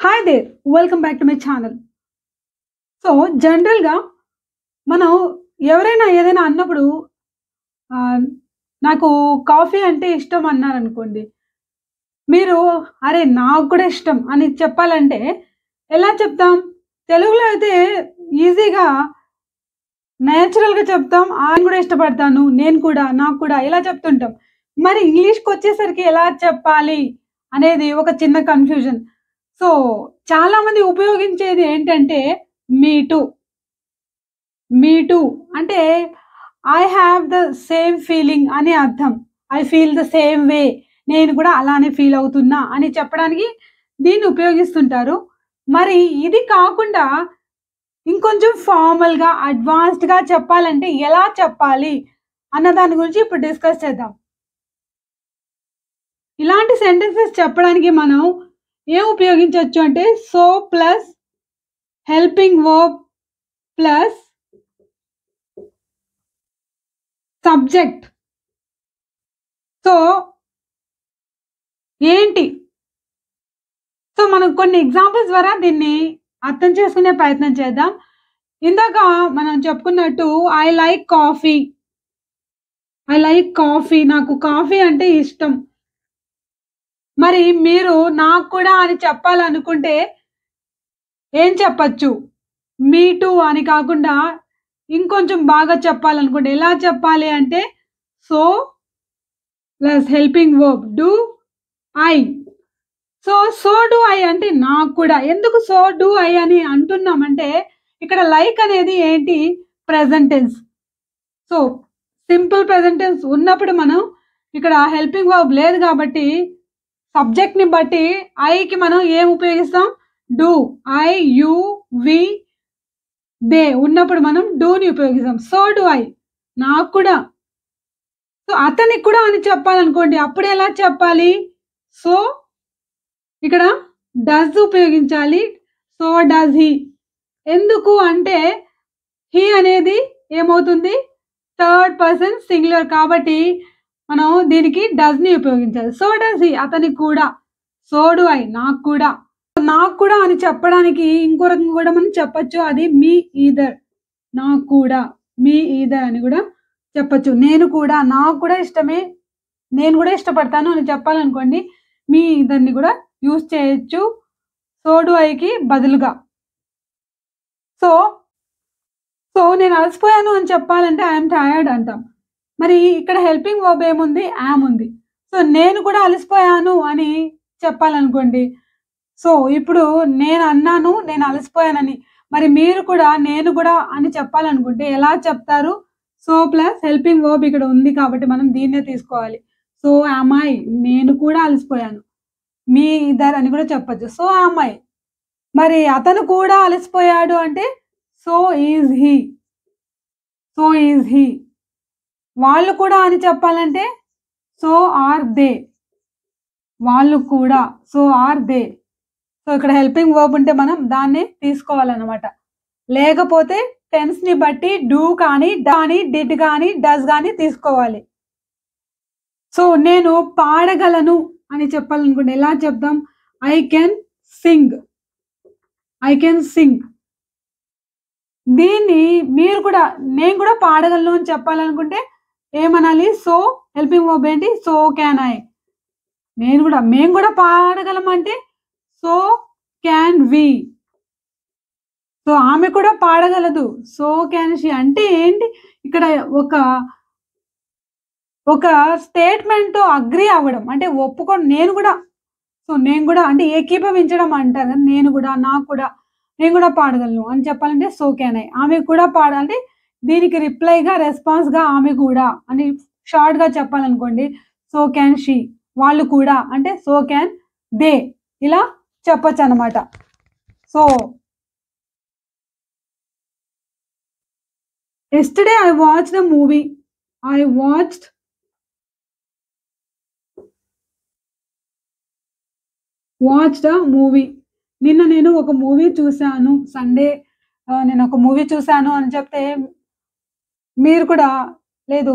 Hi there! Welcome back to my channel. So, జనరల్‌గా మనం ఎవరైనా ఏదైనా అన్నప్పుడు ఆహ్, నాకు కాఫీ అంటే ఇష్టం అన్నారనుకోండి. మీరు అరే! నాకు కూడా ఇష్టం అని చెప్పాలంటే ఎలా చెప్తాం? తెలుగులో అయితే ఈజీగా నేచురల్‌గా చెప్తాం. నేను కూడా ఇష్టపడతాను. నేను కూడా, నాకు కూడా ఇలా చెప్తుంటాం. మరి ఇంగ్లీష్‌కొచ్చేసరికి ఎలా చెప్పాలి అనేది ఒక చిన్న కన్‌ఫ్యూజన్. సో, చాలామంది ఉపయోగించేది ఏంటంటే మీ టూ. మీ టూ అంటే I have the same feeling అని అర్థం. I feel the same way. నేను కూడా అలానే ఫీల్ అవుతున్నా అని చెప్పడానికి దీన్ని ఉపయోగిస్తుంటారు. మరి ఇది కాకుండా ఇంకొంచెం ఫార్మల్‌గా, అడ్వాన్స్డ్‌గా చెప్పాలంటే ఎలా చెప్పాలి అన్న దాని గురించి ఇప్పుడు డిస్కస్ చేద్దాం. ఇలాంటి సెంటెన్సెస్ చెప్పడానికి మనం ఏం ఉపయోగించొచ్చు అంటే so plus helping verb plus subject. So, ఏంటి? సో, మనం కొన్ని ఎగ్జాంపుల్స్ ద్వారా దీన్ని అర్థం చేసుకునే ప్రయత్నం చేద్దాం. ఇందాక మనం చెప్పుకున్నట్టు I like coffee. I like coffee. నాకు కాఫీ అంటే ఇష్టం. మరి మీరు నాకు కూడా అని చెప్పాలనుకుంటే ఏం చెప్పచ్చు? మీ టూ అని కాకుండా ఇంకొంచెం బాగా చెప్పాలనుకోండి. ఎలా చెప్పాలి అంటే so plus helping verb do I. So do I అంటే నాకు కూడా. ఎందుకు సో డు ఐ అని అంటున్నామంటే, ఇక్కడ లైక్ అనేది ఏంటి? Present tense. So, simple present tense ఉన్నప్పుడు మనం ఇక్కడ హెల్పింగ్ వర్బ్ లేదు కాబట్టి, సబ్జెక్ట్‌ని బట్టి ఐకి మనం ఏం ఉపయోగిస్తాం? Do. I, you, we, they ఉన్నప్పుడు మనం డూని ఉపయోగిస్తాం. So do I. నాకు కూడా. సో, అతనికి కూడా అని చెప్పాలనుకోండి. అప్పుడు ఎలా చెప్పాలి? సో ఇక్కడ డస్ ఉపయోగించాలి. సో డస్ హి. ఎందుకు అంటే హి అనేది ఏమవుతుంది? థర్డ్ పర్సన్ సింగులర్ కాబట్టి మనం దీనికి డస్‌ని ఉపయోగించాలి. సో డస్ హి అతనికి కూడా. సో డు ఐ నాకు కూడా. నాకు కూడా అని చెప్పడానికి ఇంకో రకంగా కూడా మనం చెప్పొచ్చు. అది మీ ఈదర్. నాకు కూడా. మీ ఈదర్ అని కూడా చెప్పొచ్చు. నేను కూడా నాకు కూడా ఇష్టమే. నేను కూడా ఇష్టపడతాను అని చెప్పాలనుకోండి. మీ ఈదర్‌ని కూడా యూజ్ చేయొచ్చు. సో డు ఐకి బదులుగా. సో, నేను అలసిపోయాను అని చెప్పాలంటే ఐ యామ్ టైర్డ్ అంటాం. మరి ఇక్కడ హెల్పింగ్ వర్బ్ ఏముంది? యామ్ ఉంది. సో, నేను కూడా అలసిపోయాను అని చెప్పాలనుకోండి. సో, ఇప్పుడు నేనన్నాను నేను అలసిపోయానని. మరి మీరు కూడా నేను కూడా అని చెప్పాలనుకుంటే ఎలా చెప్తారు? సో, ప్లస్ హెల్పింగ్ వర్బ్ ఇక్కడ ఉంది కాబట్టి మనం దీన్నే తీసుకోవాలి. సో, యామ్ ఐ నేను కూడా అలసిపోయాను. మీ ఇద్దర్ అని కూడా చెప్పొచ్చు. So, am I. మరి అతను కూడా అలసిపోయాడు అంటే so is he. So is he. వాళ్ళు కూడా అని చెప్పాలంటే సో ఆర్ దే. వాళ్ళు కూడా. So are they. సో ఇక్కడ హెల్పింగ్ వర్బ్ ఉంటే మనం దాన్ని తీసుకోవాలన్నమాట. లేకపోతే టెన్స్‌ని బట్టి డూ కానీ, డిడ్ గాని, డస్ గాని తీసుకోవాలి. సో నేను పాడగలను అని చెప్పాలనుకోండి ఎలా చెప్తాం? I can sing. I can sing. దీన్ని మీరు కూడా నేను కూడా పాడగలను అని చెప్పాలనుకుంటే ఏమనాలి? సో హెల్పింగ్ వర్బ్ ఏంటి? So can I. మేము కూడా పాడగలం అంటే సో క్యాన్ వి. సో ఆమె కూడా పాడగలదు. సో క్యాన్ షీ అంటే ఏంటి? ఇక్కడ ఒక ఒక స్టేట్‌మెంట్‌తో అగ్రీ అవ్వడం. అంటే నేను కూడా అంటే ఏకీభవించడం అంటారు కదా! నేను కూడా, నాకు కూడా, నేను కూడా పాడగలను అని చెప్పాలంటే సో క్యాన్ ఐ. ఆమె కూడా అంటే దీనికి రిప్లైగా, రెస్పాన్స్‌గా ఆమె కూడా అని షార్ట్‌గా చెప్పాలనుకోండి. So can she. వాళ్ళు కూడా అంటే సో క్యాన్ దే. ఇలా చెప్పొచ్చనమాట. So, yesterday I watched a movie. I watched watched a movie. నిన్న నేను ఒక మూవీ చూసాను. సండే నేనొక మూవీ చూసాను అని చెప్తే, మీరు కూడా లేదు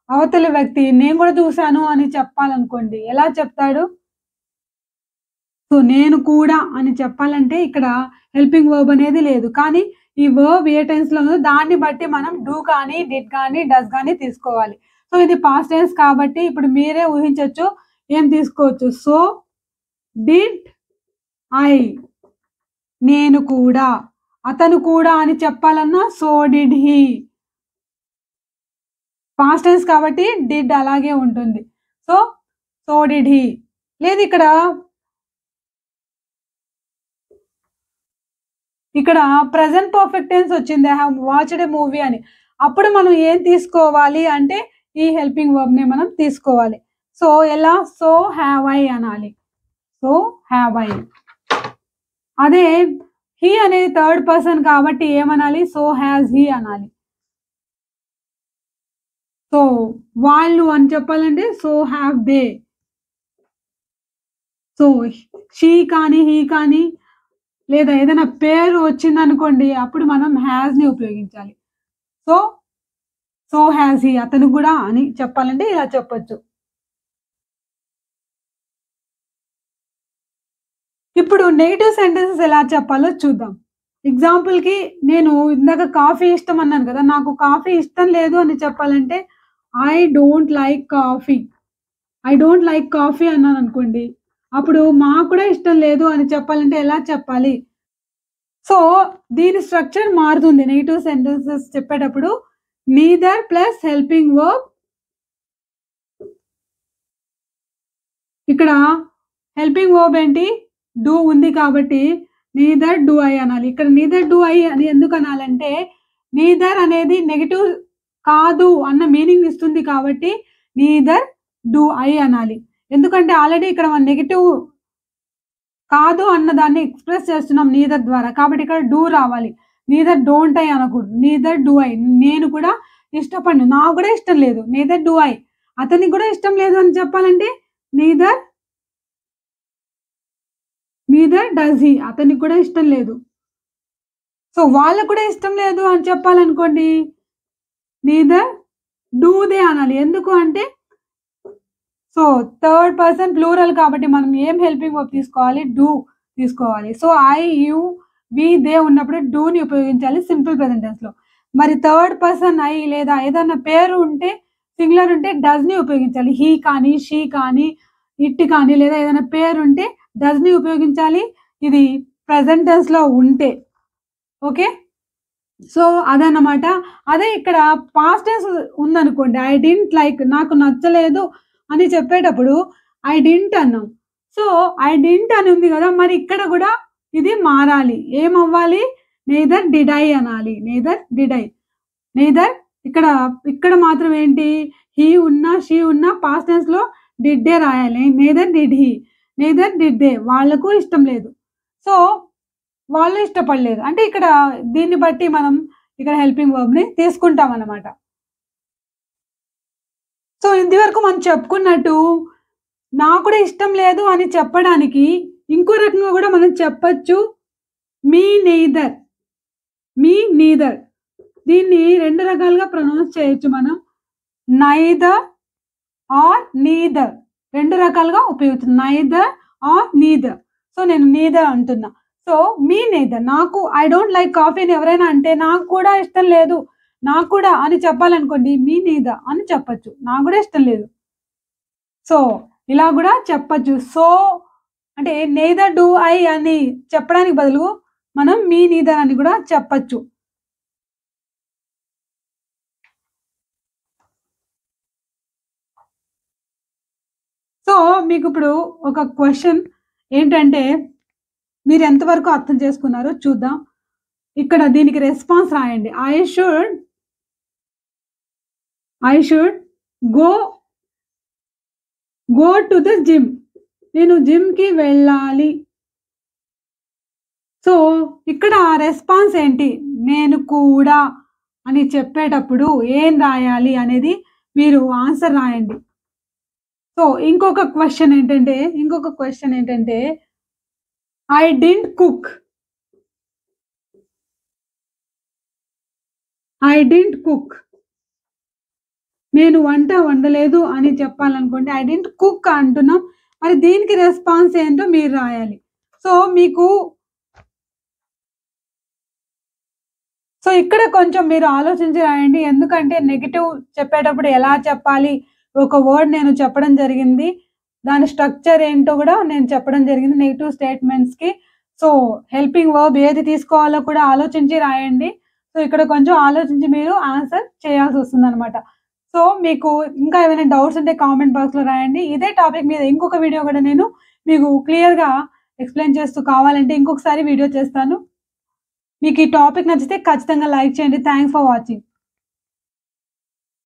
అవతలి వ్యక్తి నేను కూడా చూసాను అని చెప్పాలనుకోండి. ఎలా చెప్తాడు? సో నేను కూడా అని చెప్పాలంటే ఇక్కడ హెల్పింగ్ వర్బ్ అనేది లేదు. కానీ ఈ వర్బ్ ఏ టెన్స్‌లో ఉందో దాన్ని బట్టి మనం డూ కానీ, డిడ్ కానీ, డస్ గానీ తీసుకోవాలి. సో ఇది పాస్ట్ టెన్స్ కాబట్టి ఇప్పుడు మీరే ఊహించొచ్చు. ఏం తీసుకోవచ్చు. సో డిడ్ ఐ, నేను కూడా, అతను కూడా అని చెప్పాలన్నా so did he. Past tense కాబట్టి డిడ్ అలాగే ఉంటుంది. So, so did he. లేదు ఇక్కడ ప్రెజెంట్ పర్ఫెక్ట్ టెన్స్ వచ్చింది. I have watched a movie అని. అప్పుడు మనం ఏం తీసుకోవాలి అంటే ఈ హెల్పింగ్ వర్బ్‌ని మనం తీసుకోవాలి. సో ఎలా? సో హావ్ ఐ అనాలి. So have I. అదే హి అనేది థర్డ్ పర్సన్ కాబట్టి ఏమనాలి? సో హాస్ హి అనాలి. సో వాళ్ళు అని చెప్పాలంటే so have they. So she కానీ, హి కానీ లేదా ఏదైనా పేరు వచ్చిందనుకోండి అప్పుడు మనం హాస్‌ని ఉపయోగించాలి. సో, సో హాస్ హి అతను కూడా అని చెప్పాలంటే ఇలా చెప్పొచ్చు. ఇప్పుడు నెగెటివ్ సెంటెన్సెస్ ఎలా చెప్పాలో చూద్దాం. ఎగ్జాంపుల్‌కి నేను ఇందాక కాఫీ ఇష్టం అన్నాను కదా! నాకు కాఫీ ఇష్టం లేదు అని చెప్పాలంటే I don't like coffee. I don't like coffee అన్నాననుకోండి. అప్పుడు మాకు కూడా ఇష్టం లేదు అని చెప్పాలంటే ఎలా చెప్పాలి? సో, దీని స్ట్రక్చర్ మారుతుంది. నెగెటివ్ సెంటెన్సెస్ చెప్పేటప్పుడు నీదర్ ప్లస్ హెల్పింగ్ వర్బ్. ఇక్కడ హెల్పింగ్ వర్బ్ ఏంటి? డూ ఉంది కాబట్టి నీదర్ డూ ఐ అనాలి. ఇక్కడ నీదర్ డూ ఐ అని ఎందుకు అనాలంటే నీదర్ అనేది నెగెటివ్ కాదు అన్న మీనింగ్ ఇస్తుంది కాబట్టి నీదర్ డూ ఐ అనాలి. ఎందుకంటే ఆల్రెడీ ఇక్కడ మనం నెగెటివ్ కాదు అన్న దాన్ని ఎక్స్‌ప్రెస్ చేస్తున్నాం నీదర్ ద్వారా. కాబట్టి ఇక్కడ డూ రావాలి. నీదర్ డోంట్ ఐ అనకూడదు. Neither do I. నేను కూడా ఇష్టపడను. నాకు కూడా ఇష్టం లేదు. Neither do I. అతనికి కూడా ఇష్టం లేదు అని చెప్పాలంటే నీదర్ డస్ హి. అతనికి కూడా ఇష్టం లేదు. సో వాళ్ళకి కూడా ఇష్టం లేదు అని చెప్పాలనుకోండి నీదర్ డూ దే అనాలి. ఎందుకు అంటే సో థర్డ్ పర్సన్ ప్లూరల్ కాబట్టి మనం ఏం హెల్పింగ్ వర్బ్ తీసుకోవాలి? డూ తీసుకోవాలి. So I, you, we, they ఉన్నప్పుడు డూని ఉపయోగించాలి సింపుల్ ప్రెజెంట్ టెన్స్‌లో. మరి థర్డ్ పర్సన్ ఐ లేదా ఏదన్నా పేరు ఉంటే సింగులర్ ఉంటే డస్‌ని ఉపయోగించాలి. హి కానీ, షీ కానీ, ఇట్ కానీ లేదా ఏదైనా పేరుంటే డస్‌ని ఉపయోగించాలి. ఇది ప్రెజెంట్ టెన్స్‌లో ఉంటే. ఓకే. సో అదన్నమాట. అదే ఇక్కడ పాస్ట్ టెన్స్ ఉందనుకోండి. ఐ డిడ్ంట్ లైక్ నాకు నచ్చలేదు అని చెప్పేటప్పుడు ఐ డిడ్ంట్ అన్నాం. సో ఐ డిడ్ంట్ అని ఉంది గదా! మరి ఇక్కడ గూడా ఇది మారాలి. ఏమవ్వాలి? నెయిదర్ డిడ్ ఐ అనాలి. Neither did I. నెయిదర్ ఇక్కడ మాత్రం ఏంటి? హి ఉన్నా, షీ ఉన్నా పాస్ట్ టెన్స్‌లో డిడ్డే రాయాలి. Neither did he. Neither did they. వాళ్ళకు ఇష్టం లేదు. సో వాళ్ళు ఇష్టపడలేదు. అంటే ఇక్కడ దీన్ని బట్టి మనం ఇక్కడ హెల్పింగ్ వర్బ్‌ని తీసుకుంటామనమాట. సో ఇంతవరకు మనం చెప్పుకున్నట్టు నాకు కూడా ఇష్టం లేదు అని చెప్పడానికి ఇంకో రకంగా గూడా మనం చెప్పొచ్చు. మీ నెయిదర్. మీ నీదర్. దీన్ని 2 రకాలుగా ప్రొనౌన్స్ చేయొచ్చు మనం. Neither or neither. 2 రకాలుగా ఉపయోగిస్తుంది. Neither or neither. సో నేను నీదర్ అంటున్నా. So me neither. నాకు ఐ డోంట్ లైక్ కాఫీ అని ఎవరైనా అంటే నాకు కూడా ఇష్టం లేదు. నాకు కూడా అని చెప్పాలనుకోండి మీ నెయిదర్ అని చెప్పొచ్చు. నాకు కూడా ఇష్టం లేదు. సో ఇలా గూడా చెప్పొచ్చు. సో అంటే నెయిదర్ డూ ఐ అని చెప్పడానికి బదులు మనం మీ నీదర్ అని గూడా చెప్పొచ్చు. సో మీకిప్పుడు ఒక క్వెషన్ ఏంటంటే మీరు ఎంతవరకు అర్థం చేసుకున్నారో చూద్దాం. ఇక్కడ దీనికి రెస్పాన్స్ రాయండి. I should go to the gym. నేను జిమ్‌కి వెళ్ళాలి. సో ఇక్కడ రెస్పాన్స్ ఏంటి? నేను కూడా అని చెప్పేటప్పుడు ఏం రాయాలి అనేది మీరు ఆన్సర్ రాయండి. సో ఇంకొక క్వెషన్ ఏంటంటే I didn't cook. I didn't cook. నేను వంట వండలేదు అని చెప్పాలనుకోండి ఐ డిడ్ంట్ కుక్ అంటున్నాం. మరి దీనికి రెస్పాన్స్ ఏంటో మీరు రాయాలి. సో, మీకు ఇక్కడ కొంచెం మీరు ఆలోచించి రాయండి. ఎందుకంటే నెగెటివ్ చెప్పేటప్పుడు ఎలా చెప్పాలి? ఒక వర్డ్ నేను చెప్పడం జరిగింది. దాని స్ట్రక్చర్ ఏంటో గూడా నేను చెప్పడం జరిగింది నెగెటివ్ స్టేట్మెంట్స్‌కి. సో, హెల్పింగ్ వర్బ్ ఏది తీసుకోవాలో కూడా ఆలోచించి రాయండి. సో, ఇక్కడ కొంచెం ఆలోచించి మీరు ఆన్సర్ చేయాల్సొస్తుందనమాట. సో, మీకు ఇంకా ఏమైనా డౌట్స్ ఉంటే కామెంట్ బాక్స్‌లో రాయండి. ఇదే టాపిక్ మీద ఇంకొక వీడియో గూడా నేను మీకు క్లియర్‌గా ఎక్స్‌ప్లెయిన్ చేస్తూ కావాలంటే ఇంకొకసారి వీడియో చేస్తాను. మీకు ఈ టాపిక్ నచ్చితే ఖచ్చితంగా లైక్ చేయండి. Thanks for watching.